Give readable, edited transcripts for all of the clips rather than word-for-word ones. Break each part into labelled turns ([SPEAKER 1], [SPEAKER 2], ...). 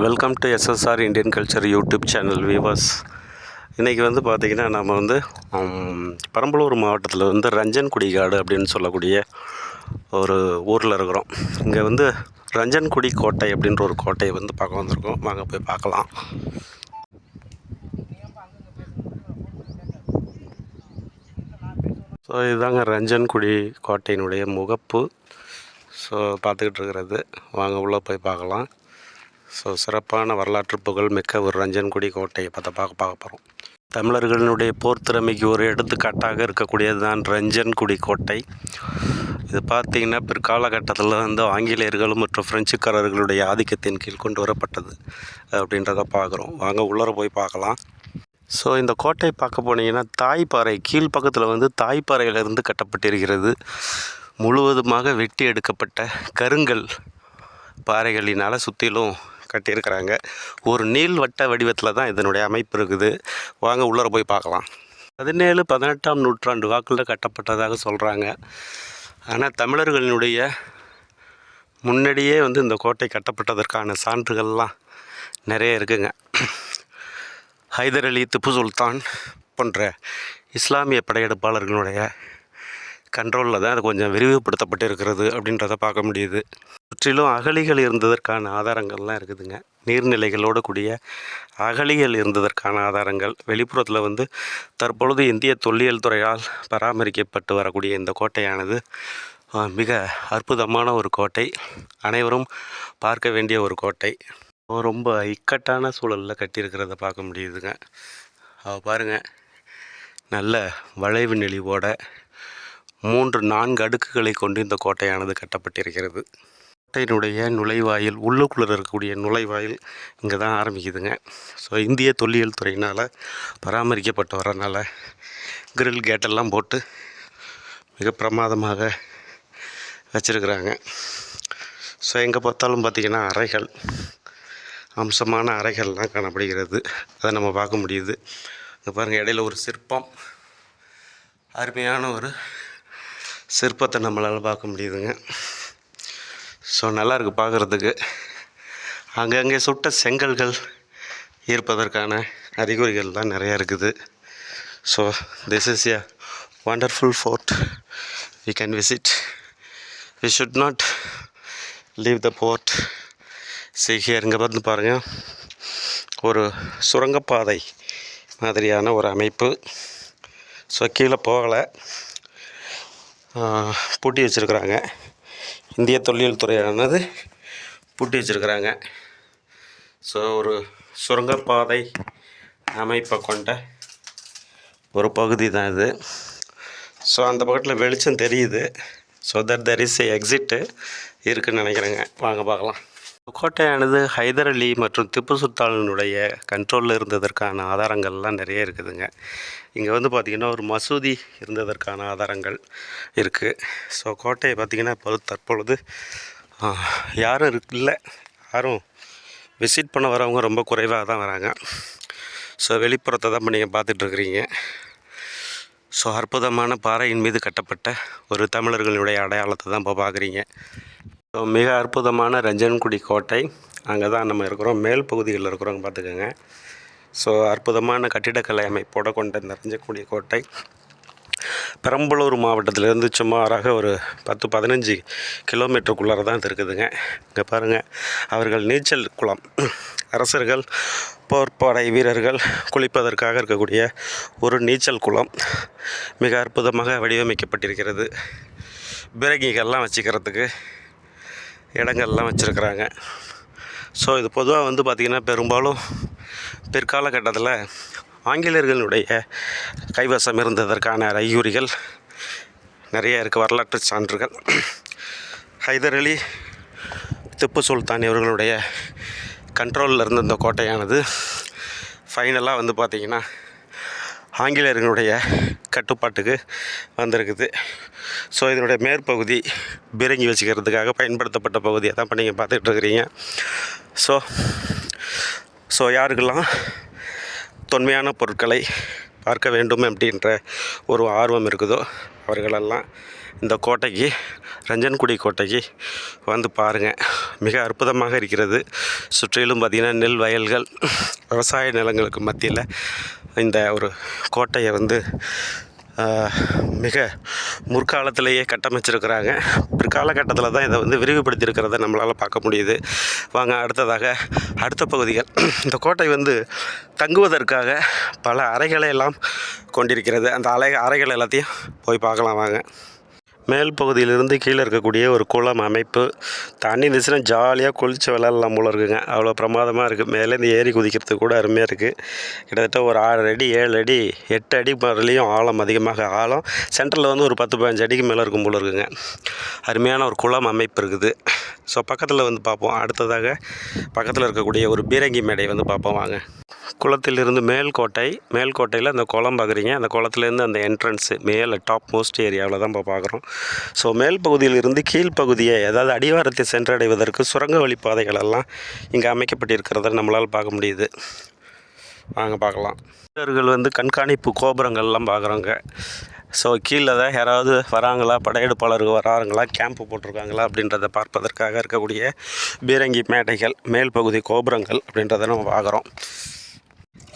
[SPEAKER 1] Welcome to SSR Indian culture YouTube channel viewers. இன்றைக்கி பார்த்திங்கன்னா நம்ம பெரம்பலூர் மாவட்டத்தில் ரஞ்சன்குடி காடு அப்படின்னு சொல்லக்கூடிய ஒரு ஊரில் இருக்கிறோம். இங்கே ரஞ்சன்குடி கோட்டை அப்படின்ற ஒரு கோட்டையை பார்க்க வந்திருக்கோம். வாங்க போய் பார்க்கலாம். ஸோ இதுதாங்க ரஞ்சன்குடி கோட்டையினுடைய முகப்பு. ஸோ பார்த்துக்கிட்டு இருக்கிறது, வாங்க உள்ளே போய் பார்க்கலாம். ஸோ சிறப்பான வரலாற்று புகழ் மிக்க ஒரு ரஞ்சன்குடி கோட்டையை பார்க்க போகிறோம். தமிழர்களினுடைய போர் திறமைக்கு ஒரு எடுத்துக்காட்டாக இருக்கக்கூடியது தான் ரஞ்சன்குடி கோட்டை. இது பார்த்திங்கன்னா பிற்காலகட்டத்தில் ஆங்கிலேயர்களும் மற்றும் பிரெஞ்சுக்காரர்களுடைய ஆதிக்கத்தின் கீழ் கொண்டு வரப்பட்டது அப்படின்றத பார்க்குறோம். வாங்க உள்ளர போய் பார்க்கலாம். ஸோ இந்த கோட்டை பார்க்க போனீங்கன்னா தாய்ப்பாறை கீழ்ப்பக்கத்தில் தாய்ப்பாறையிலிருந்து கட்டப்பட்டிருக்கிறது. முழுவதுமாக வெட்டி எடுக்கப்பட்ட கருங்கல் பாறைகளினால் சுற்றிலும் கட்டியிருக்கிறாங்க. ஒரு நீள்வட்ட வடிவத்தில் தான் இதனுடைய அமைப்பு இருக்குது. வாங்க உள்ளர போய் பார்க்கலாம். 17-18ஆம் நூற்றாண்டு வாக்கில் கட்டப்பட்டதாக சொல்கிறாங்க. ஆனால் தமிழர்களினுடைய முன்னாடியே இந்த கோட்டை கட்டப்பட்டதற்கான சான்றுகள்லாம் நிறைய இருக்குங்க. ஹைதர் அலி, திப்பு சுல்தான் போன்ற இஸ்லாமிய படையெடுப்பாளர்களுடைய கண்ட்ரோலில் தான் அது கொஞ்சம் விரிவுபடுத்தப்பட்டு இருக்கிறது அப்படின்றத பார்க்க முடியுது. சுற்றிலும் அகழிகள் இருந்ததற்கான ஆதாரங்கள்லாம் இருக்குதுங்க. நீர்நிலைகளோடு கூடிய அகழிகள் இருந்ததற்கான ஆதாரங்கள். வெளிப்புறத்தில் தற்பொழுது இந்திய தொல்லியல் துறையால் பராமரிக்கப்பட்டு வரக்கூடிய இந்த கோட்டையானது மிக அற்புதமான ஒரு கோட்டை. அனைவரும் பார்க்க வேண்டிய ஒரு கோட்டை. ரொம்ப இக்கட்டான சூழலில் கட்டியிருக்கிறத பார்க்க முடியுதுங்க. பாருங்கள், நல்ல வளைவு நெளிவோட 3-4 அடுக்குகளை கொண்டு இந்த கோட்டையானது கட்டப்பட்டிருக்கிறது. கோட்டையினுடைய நுழைவாயில், உள்ளுக்குள்ளே இருக்கக்கூடிய நுழைவாயில் இங்கே தான் ஆரம்பிக்குதுங்க. ஸோ இந்திய தொல்லியல் துறையினால் பராமரிக்கப்பட்டு வரனால கிரில் கேட்டெல்லாம் போட்டு மிக பிரமாதமாக வச்சுருக்குறாங்க. ஸோ எங்கே பார்த்தாலும் பார்த்திங்கன்னா அறைகள், அம்சமான அறைகள்லாம் காணப்படுகிறது. அதை நம்ம பார்க்க முடியுது. இங்கே பாருங்கள், இடையில ஒரு சிற்பம், அருமையான ஒரு சிற்பத்தை நம்மளால் பார்க்க முடியுதுங்க. ஸோ நல்லாயிருக்கு பார்க்குறதுக்கு. அங்கங்கே சுட்ட செங்கல்கள் ஈர்ப்பதற்கான அறிகுறிகள் தான் நிறையா இருக்குது. So this is a wonderful fort. We can visit. We should not leave the fort. Here இங்கே பாருங்கள், ஒரு சுரங்கப்பாதை மாதிரியான ஒரு அமைப்பு. ஸோ கீழே போகலை, பூட்டி வச்சுருக்குறாங்க. இந்திய தொல்லியல் துறையானது பூட்டி வச்சுருக்குறாங்க. ஸோ ஒரு சுரங்கப்பாதை அமைப்பை கொண்ட ஒரு பகுதி தான் இது. ஸோ அந்த பக்கத்தில் வெளிச்சம் தெரியுது. So that there is exit இருக்குதுன்னு நினைக்கிறேங்க. வாங்க பார்க்கலாம். கோட்டையானது ஹைதர் அலி மற்றும் திப்பு சுல்தானுடைய கண்ட்ரோலில் இருந்ததற்கான ஆதாரங்கள்லாம் நிறைய இருக்குதுங்க. இங்கே பார்த்திங்கன்னா ஒரு மசூதி இருந்ததற்கான ஆதாரங்கள் இருக்குது. ஸோ கோட்டையை பார்த்திங்கன்னா தற்பொழுது யாரும் இல்லை, யாரும் விசிட் பண்ண வரவங்க ரொம்ப குறைவாக தான் வராங்க. ஸோ வெளிப்புறத்தை தான் நீங்கள் பார்த்துட்ருக்குறீங்க. ஸோ அற்புதமான பாறையின் மீது கட்டப்பட்ட ஒரு தமிழர்களுடைய அடையாளத்தை தான் இப்போ பார்க்குறீங்க. ஸோ மிக அற்புதமான ரஞ்சன்குடி கோட்டை. அங்கே தான் நம்ம இருக்கிறோம், மேல் பகுதிகளில் இருக்கிறோங்க, பார்த்துக்கோங்க. ஸோ அற்புதமான கட்டிடக்கலை அமைப்போடு கொண்ட இந்த ரஞ்சன்குடி கோட்டை பெரம்பலூர் மாவட்டத்திலேருந்து சுமாராக ஒரு 10-15 கிலோமீட்டருக்குள்ளார தான் இது இருக்குதுங்க. இங்கே பாருங்கள், அவர்கள் நீச்சல் குளம், அரசர்கள், போர்ப்படை வீரர்கள் குளிப்பதற்காக இருக்கக்கூடிய ஒரு நீச்சல் குளம் மிக அற்புதமாக வடிவமைக்கப்பட்டிருக்கிறது. பிரகிகள்லாம் வச்சுக்கிறதுக்கு இடங்கள்லாம் வச்சுருக்குறாங்க. ஸோ இது பொதுவாக பார்த்திங்கன்னா பெரும்பாலும் பிற்காலகட்டத்தில் ஆங்கிலேயர்களுடைய கைவசம் இருந்ததற்கான அறிகுறிகள் நிறைய இருக்குது, வரலாற்று சான்றுகள். ஹைதர் அலி, திப்பு சுல்தான் இவர்களுடைய கண்ட்ரோலில் இருந்த இந்த கோட்டையானது ஃபைனலாக பார்த்திங்கன்னா ஆங்கிலேயர்களுடைய கட்டுப்பாட்டுக்கு வந்திருக்குது. ஸோ இதனுடைய மேற்பகுதி பீரங்கி வச்சுக்கிறதுக்காக பயன்படுத்தப்பட்ட பகுதியை தான் இப்போ நீங்கள் பார்த்துட்ருக்குறீங்க. ஸோ யாருக்கெல்லாம் தொன்மையான பொருட்களை பார்க்க வேண்டும் அப்படின்ற ஒரு ஆர்வம் இருக்குதோ அவர்களெல்லாம் இந்த கோட்டைக்கு, ரஞ்சன்குடி கோட்டைக்கு வந்து பாருங்கள். மிக அற்புதமாக இருக்கிறது. சுற்றிலும் பார்த்திங்கன்னா நெல் வயல்கள், விவசாய நிலங்களுக்கு மத்தியில் இந்த ஒரு கோட்டையை வந்து மிக முற்காலத்திலேயே கட்டமைச்சிருக்கிறாங்க. பிற்காலகட்டத்தில் தான் இதை வந்து விரிவுபடுத்தியிருக்கிறத நம்மளால் பார்க்க முடியுது. வாங்க அடுத்ததாக அடுத்த பகுதிகள். இந்த கோட்டை வந்து தங்குவதற்காக பல அறைகளை எல்லாம் கொண்டிருக்கிறது. அந்த அறைகள் எல்லாத்தையும் போய் பார்க்கலாம் வாங்க. மேல் பகுதியிலிருந்து கீழே இருக்கக்கூடிய ஒரு குளம் அமைப்பு. தண்ணி இருந்துச்சுன்னா ஜாலியாக குளித்து விளாட்லாம் போல இருக்குங்க. அவ்வளோ பிரமாதமாக இருக்குது. மேலேருந்து ஏறி குதிக்கிறதுக்கு கூட அருமையாக இருக்குது. கிட்டத்தட்ட ஒரு 6 அடி 7 அடி 8 அடி வரலையும் ஆழம், அதிகமாக ஆழம். சென்டரில் வந்து ஒரு 10-15 அடிக்கு மேலே இருக்கும் போல இருக்குங்க. அருமையான ஒரு குளம் அமைப்பு இருக்குது. ஸோ பக்கத்தில் வந்து பார்ப்போம். அடுத்ததாக பக்கத்தில் இருக்கக்கூடிய ஒரு பீரங்கி மேடை வந்து பார்ப்போம் வாங்க. குளத்திலிருந்து மேல்கோட்டையில் அந்த குளம் பார்க்குறீங்க. அந்த குளத்துலேருந்து அந்த என்ட்ரன்ஸு மேலே டாப் மோஸ்ட் ஏரியாவில் தான் இப்போ பார்க்குறோம். ஸோ மேல் பகுதியிலிருந்து கீழ்ப்பகுதியை, அதாவது அடிவாரத்தை சென்றடைவதற்கு சுரங்க வழிப்பாதைகளெல்லாம் இங்கே அமைக்கப்பட்டிருக்கிறத நம்மளால் பார்க்க முடியுது. வாங்க பார்க்கலாம். வீரர்கள் வந்து கண்காணிப்பு கோபுரங்கள்லாம் பார்க்குறோங்க. ஸோ கீழே தான் யாராவது வராங்களா, படையெடுப்பாளர்கள் வராங்களா, கேம்ப்பு போட்டிருக்காங்களா அப்படின்றத பார்ப்பதற்காக இருக்கக்கூடிய பீரங்கி மேடைகள், மேல் பகுதி கோபுரங்கள் அப்படின்றத நம்ம பார்க்குறோம்.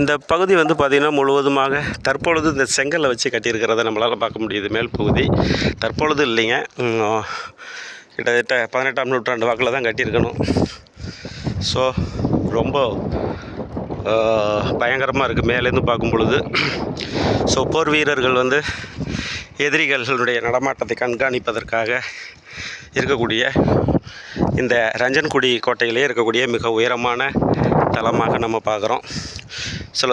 [SPEAKER 1] இந்த பகுதி வந்து பார்த்திங்கன்னா முழுவதுமாக தற்பொழுது இந்த செங்கலை வச்சு கட்டியிருக்கிறத நம்மளால் பார்க்க முடியுது. மேல் பகுதி தற்பொழுது இல்லைங்க, கிட்டத்தட்ட 18ஆம் நூற்றாண்டு வாக்கில் தான் கட்டியிருக்கணும். ஸோ ரொம்ப பயங்கரமாக இருக்குது மேலேருந்து பார்க்கும் பொழுது. ஸோ போர் வீரர்கள் வந்து எதிரிகளுடைய நடமாட்டத்தை கண்காணிப்பதற்காக இருக்கக்கூடிய இந்த ரஞ்சன்குடி கோட்டையிலே இருக்கக்கூடிய மிக உயரமான தளமாக நம்ம பார்க்குறோம்.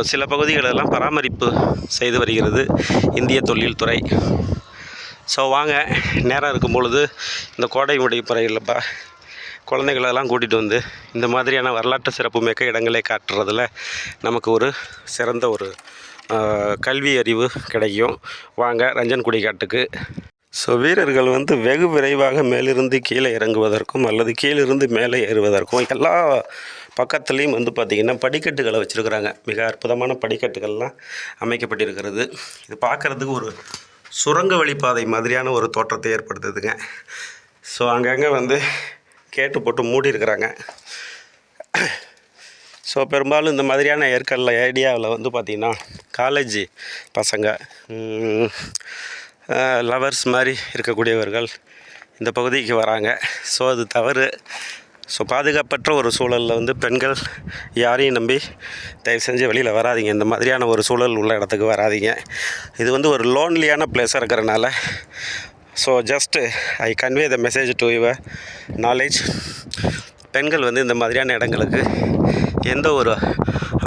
[SPEAKER 1] சில பகுதிகளெல்லாம் பராமரிப்பு செய்து வருகிறது இந்திய தொழில்துறை. ஸோ வாங்க, நேரம் இருக்கும் பொழுது இந்த கோடை விடுமுறையில் குழந்தைகளெல்லாம் கூட்டிகிட்டு வந்து இந்த மாதிரியான வரலாற்று சிறப்பு மிக்க இடங்களை காட்டுறதில் நமக்கு ஒரு சிறந்த ஒரு கல்வி அறிவு கிடைக்கும். வாங்க ரஞ்சன்குடி காட்டுக்கு. ஸோ வீரர்கள் வந்து வெகு விரைவாக மேலிருந்து கீழே இறங்குவதற்கும் அல்லது கீழிருந்து மேலே ஏறுவதற்கும் எல்லா பக்கத்துலேயும் வந்து பார்த்திங்கன்னா படிக்கட்டுகளை வச்சுருக்குறாங்க. மிக அற்புதமான படிக்கட்டுகள்லாம் அமைக்கப்பட்டிருக்கிறது. இது பார்க்குறதுக்கு ஒரு சுரங்க வழிப்பாதை மாதிரியான ஒரு தோற்றத்தை ஏற்படுத்துதுங்க. ஸோ அங்கங்கே வந்து கேட்டு போட்டு மூடி இருக்கிறாங்க. ஸோ பெரும்பாலும் இந்த மாதிரியான ஏரியாவில் வந்து பார்த்திங்கன்னா காலேஜ் பசங்க, லவர்ஸ் மாதிரி இருக்கக்கூடியவர்கள் இந்த பகுதிக்கு வராங்க. ஸோ அது தவறு. ஸோ பாதுகாப்பற்ற ஒரு சூழலில் வந்து பெண்கள் யாரையும் நம்பி தயவு செஞ்சு வெளியில் வராதிங்க. இந்த மாதிரியான ஒரு சூழல் உள்ள இடத்துக்கு வராதிங்க. இது வந்து ஒரு லோன்லியான பிளேஸாக இருக்கிறனால so just I convey the message to your knowledge. பெண்கள் வந்து இந்த மாதிரியான இடங்களுக்கு எந்த ஒரு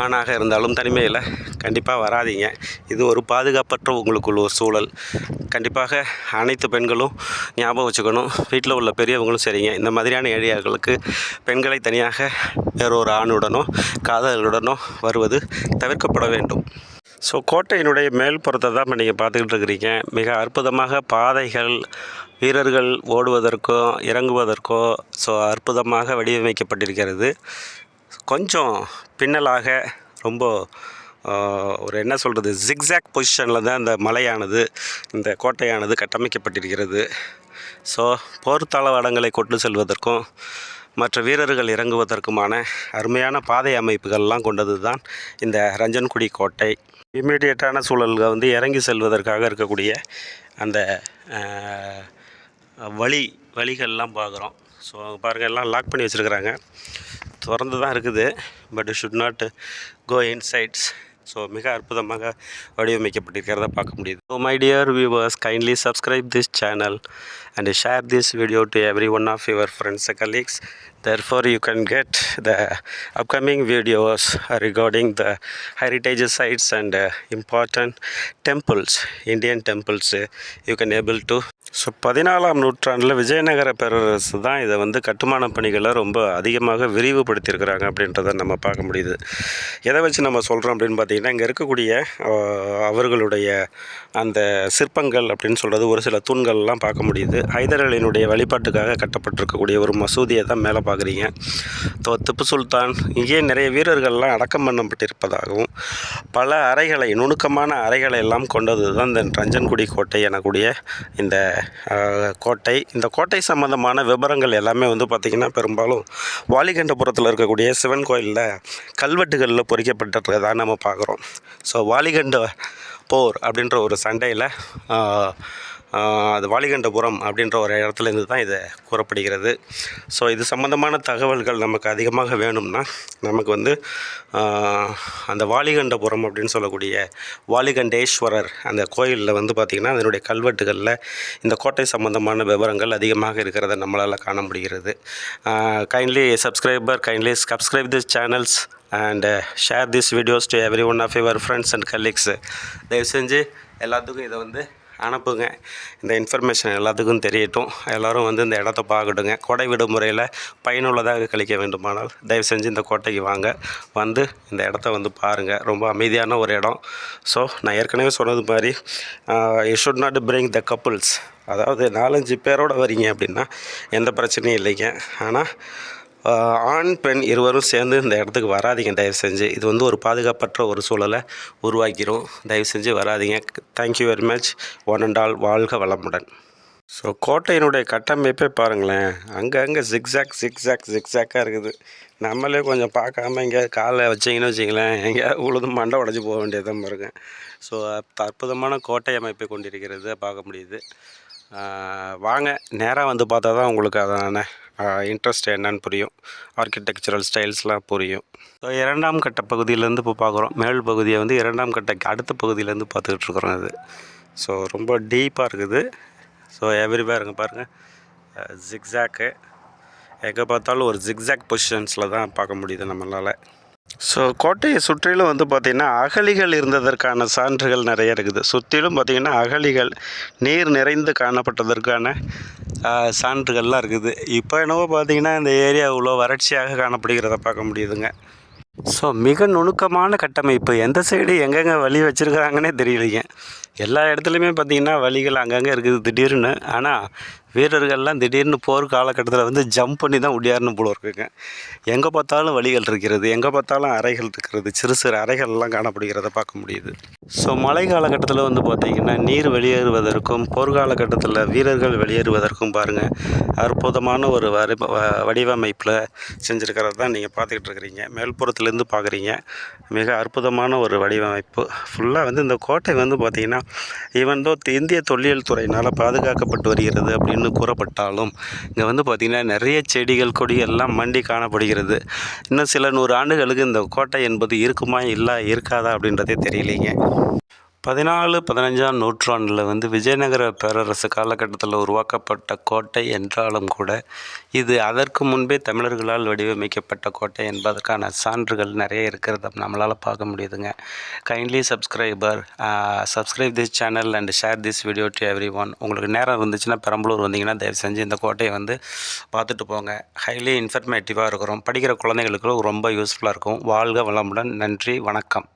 [SPEAKER 1] ஆணாக இருந்தாலும் தனிமையில் கண்டிப்பாக வராதிங்க. இது ஒரு பாதுகாப்பற்ற உங்களுக்குள்ள ஒரு சூழல். கண்டிப்பாக அனைத்து பெண்களும் ஞாபகம் வச்சுக்கணும். வீட்டில் உள்ள பெரியவங்களும் சரிங்க, இந்த மாதிரியான ஏரியாக்களுக்கு பெண்களை தனியாக வேறொரு ஆணுடனோ காதலுடனோ வருவது தவிர்க்கப்பட வேண்டும். ஸோ கோட்டையினுடைய மேல்புறத்தை தான் இப்போ நீங்கள் பார்த்துக்கிட்டு இருக்கிறீங்க. மிக அற்புதமாக பாதைகள், வீரர்கள் ஓடுவதற்கோ இறங்குவதற்கோ ஸோ அற்புதமாக வடிவமைக்கப்பட்டிருக்கிறது. கொஞ்சம் பின்னலாக ரொம்ப ஒரு என்ன சொல்கிறது, ஜிக்ஸாக் பொசிஷனில் தான் இந்த மலையானது, இந்த கோட்டையானது கட்டமைக்கப்பட்டிருக்கிறது. ஸோ போர் தளவாடங்களை கொண்டு செல்வதற்கும் மற்ற வீரர்கள் இறங்குவதற்குமான அருமையான பாதை அமைப்புகள்லாம் கொண்டது தான் இந்த ரஞ்சன்குடி கோட்டை. இம்மீடியட்டான சூழல்கள் வந்து இறங்கி செல்வதற்காக இருக்கக்கூடிய அந்த வழிகள்லாம் பார்க்குறோம். ஸோ பாருங்கள், எல்லாம் லாக் பண்ணி வச்சுருக்குறாங்க. திறந்து தான் இருக்குது, but should not go insides. So மிக அற்புதமாக வடிவமைக்கப்பட்டிருக்கிறத பார்க்க முடியுது. So my dear viewers, kindly subscribe this channel and share this video to every one of your friends and colleagues. Therefore you can get the upcoming videos regarding the heritage sites and important temples, Indian temples. You can able to. So 14ஆம் நூற்றாண்டில் விஜயநகர பேரரசு தான் இதை வந்து கட்டுமான பணிகளை ரொம்ப அதிகமாக விரிவுபடுத்தியிருக்கிறாங்க அப்படின்றத நம்ம பார்க்க முடியுது. எதை வச்சு நம்ம சொல்கிறோம் அப்படின்னு பார்த்திங்கன்னா, இங்கே இருக்கக்கூடிய அவர்களுடைய அந்த சிற்பங்கள் அப்படின்னு சொல்கிறது ஒரு சில தூண்கள்லாம் பார்க்க முடியுது. ஹைதர் அலியினுடைய வழிபாட்டுக்காக கட்டப்பட்டிருக்கக்கூடிய ஒரு மசூதியை தான் மேலே பார்க்குறீங்க. திப்பு சுல்தான் இங்கே நிறைய வீரர்கள்லாம் அடக்கம் பண்ணப்பட்டிருப்பதாகவும் பல அறைகளை, நுணுக்கமான அறைகளை எல்லாம் கொண்டது தான் இந்த ரஞ்சன்குடி கோட்டை எனக்கூடிய இந்த கோட்டை. இந்த கோட்டை சம்மந்தமான விவரங்கள் எல்லாமே வந்து பார்த்திங்கன்னா பெரும்பாலும் வாலிகண்டபுரத்தில் இருக்கக்கூடிய சிவன் கோயிலில் கல்வெட்டுகளில் பொறிக்கப்பட்டிருக்கிறதா நம்ம பார்க்குறோம். ஸோ வாலிகண்ட போர் அப்படின்ற ஒரு சண்டையில் அது வாலிகண்டபுரம் அப்படின்ற ஒரு இடத்துலேருந்து தான் இது கூறப்படுகிறது. ஸோ இது சம்மந்தமான தகவல்கள் நமக்கு அதிகமாக வேணும்னா நமக்கு வந்து அந்த வாலிகண்டபுரம் அப்படின்னு சொல்லக்கூடிய வாலிகண்டேஸ்வரர் அந்த கோயிலில் வந்து பார்த்திங்கன்னா அதனுடைய கல்வெட்டுகளில் இந்த கோட்டை சம்மந்தமான விவரங்கள் அதிகமாக இருக்கிறத நம்மளால் காண முடிகிறது. Kindly subscribe this channels and share this videos to every one of your friends and colleagues. தயவு செஞ்சு எல்லாத்துக்கும் இதை வந்து அனுப்புங்க. இந்த இன்ஃபர்மேஷன் எல்லாத்துக்கும் தெரியட்டும். எல்லோரும் வந்து இந்த இடத்த பார்க்கட்டுங்க. கோடை விடுமுறையில் பயனுள்ளதாக கழிக்க வேண்டுமானால் தயவு செஞ்சு இந்த கோட்டைக்கு வாங்க, வந்து இந்த இடத்த வந்து பாருங்கள். ரொம்ப அமைதியான ஒரு இடம். ஸோ நான் ஏற்கனவே சொன்னது மாதிரி you should not bring the couples. அதாவது 4-5 பேரோடு வரீங்க அப்படின்னா எந்த பிரச்சனையும் இல்லைங்க. ஆனால் ஆண் பெண் இருவரும் சேர்ந்து இந்த இடத்துக்கு வராதிங்க தயவு செஞ்சு. இது வந்து ஒரு பாதுகாப்பற்ற ஒரு சூழலை உருவாக்கிடும். தயவு செஞ்சு வராதிங்க. Thank you very much. One and all. வாழ்க வளமுடன். ஸோ கோட்டையினுடைய கட்டமைப்பே பாருங்களேன், அங்கங்கே ஜிக்ஸாக்காக இருக்குது. நம்மளே கொஞ்சம் பார்க்காம எங்கேயாவது காலை வச்சிங்கன்னு வச்சிங்களேன், எங்கேயாவது உழுது மண்டை உடஞ்சி போக வேண்டியதான் பாருங்க. ஸோ அற்புதமான கோட்டை அமைப்பை கொண்டிருக்கிறது பார்க்க முடியுது. வாங்க, நேராக வந்து பார்த்தா தான் உங்களுக்கு அதான இன்ட்ரெஸ்ட் என்னன்னு புரியும். ஆர்கிடெக்சரல் ஸ்டைல்ஸ்லாம் புரியும். ஸோ 2ஆம் கட்ட பகுதியிலேருந்து இப்போ பார்க்குறோம். மேல் பகுதியை வந்து 2ஆம் கட்ட அடுத்த பகுதியிலேருந்து பார்த்துக்கிட்டு இருக்கிறோம். அது ஸோ ரொம்ப டீப்பாக இருக்குது. ஸோ எவ்ரிவேர் பாருங்கள், ஜிக்ஸாக்கு எங்கே பார்த்தாலும் ஒரு ஜிக்ஸாக் பொசிஷன்ஸில் தான் பார்க்க முடியுது நம்மளால். ஸோ கோட்டையை சுற்றிலும் வந்து பார்த்திங்கன்னா அகழிகள் இருந்ததற்கான சான்றுகள் நிறைய இருக்குது. சுற்றிலும் பார்த்திங்கன்னா அகழிகள், நீர் நிறைந்து காணப்பட்டதற்கான சான்றுகள்லாம் இருக்குது. இப்போ என்னவோ பார்த்திங்கன்னா இந்த ஏரியா இவ்வளோ வறட்சியாக காணப்படுகிறத பார்க்க முடியுதுங்க. ஸோ மிக நுணுக்கமான கட்டமைப்பு. எந்த சைடு எங்கெங்கே வழி வச்சுருக்கிறாங்கன்னே தெரியலைங்க. எல்லா இடத்துலையுமே பார்த்திங்கன்னா வழிகள் அங்கங்கே இருக்குது திடீர்னு. ஆனால் வீரர்கள்லாம் திடீர்னு போர் காலகட்டத்தில் வந்து ஜம்ப் பண்ணி தான் ஒடியாரணும் போல இருக்குங்க. எங்கே பார்த்தாலும் வழிகள் இருக்கிறது, எங்கே பார்த்தாலும் அறைகள் இருக்கிறது, சிறு சிறு அறைகள்லாம் காணப்படுகிறத பார்க்க முடியுது. ஸோ மழை காலகட்டத்தில் வந்து பார்த்திங்கன்னா நீர் வெளியேறுவதற்கும் போர்க்காலகட்டத்தில் வீரர்கள் வெளியேறுவதற்கும் பாருங்கள் அற்புதமான ஒரு வடிவமைப்பில் செஞ்சுருக்கிறது தான் நீங்கள் பார்த்துக்கிட்டு இருக்கிறீங்க. மேல்புறத்துலேருந்து பார்க்குறீங்க. மிக அற்புதமான ஒரு வடிவமைப்பு. ஃபுல்லாக வந்து இந்த கோட்டை வந்து பார்த்திங்கன்னா ஈவன் தோ இந்திய தொல்லியல் துறையினால் பாதுகாக்கப்பட்டு வருகிறது அப்படின்னு கூறப்பட்டாலும் இங்கே வந்து பார்த்திங்கன்னா நிறைய செடிகள் கொடிகள்லாம் மண்டி காணப்படுகிறது. இன்னும் சில 100 ஆண்டுகளுக்கு இந்த கோட்டை என்பது இருக்குமா இருக்காதா அப்படின்றதே தெரியலைங்க. 14-15ஆம் நூற்றாண்டில் வந்து விஜயநகர பேரரசு காலகட்டத்தில் உருவாக்கப்பட்ட கோட்டை என்றாலும் கூட இது அதற்கு முன்பே தமிழர்களால் வடிவமைக்கப்பட்ட கோட்டை என்பதற்கான சான்றுகள் நிறைய இருக்கிறத நம்மளால் பார்க்க முடியுதுங்க. Kindly subscribe this channel and share this video to every one. உங்களுக்கு நேரம் இருந்துச்சுன்னா பெரம்பலூர் வந்தீங்கன்னா தயவு செஞ்சு இந்த கோட்டையை வந்து பார்த்துட்டு போங்க. ஹைலி இன்ஃபர்மேட்டிவாக இருக்கிறோம். படிக்கிற குழந்தைங்களுக்கு ரொம்ப யூஸ்ஃபுல்லாக இருக்கும். வாழ்க வளமுடன். நன்றி, வணக்கம்.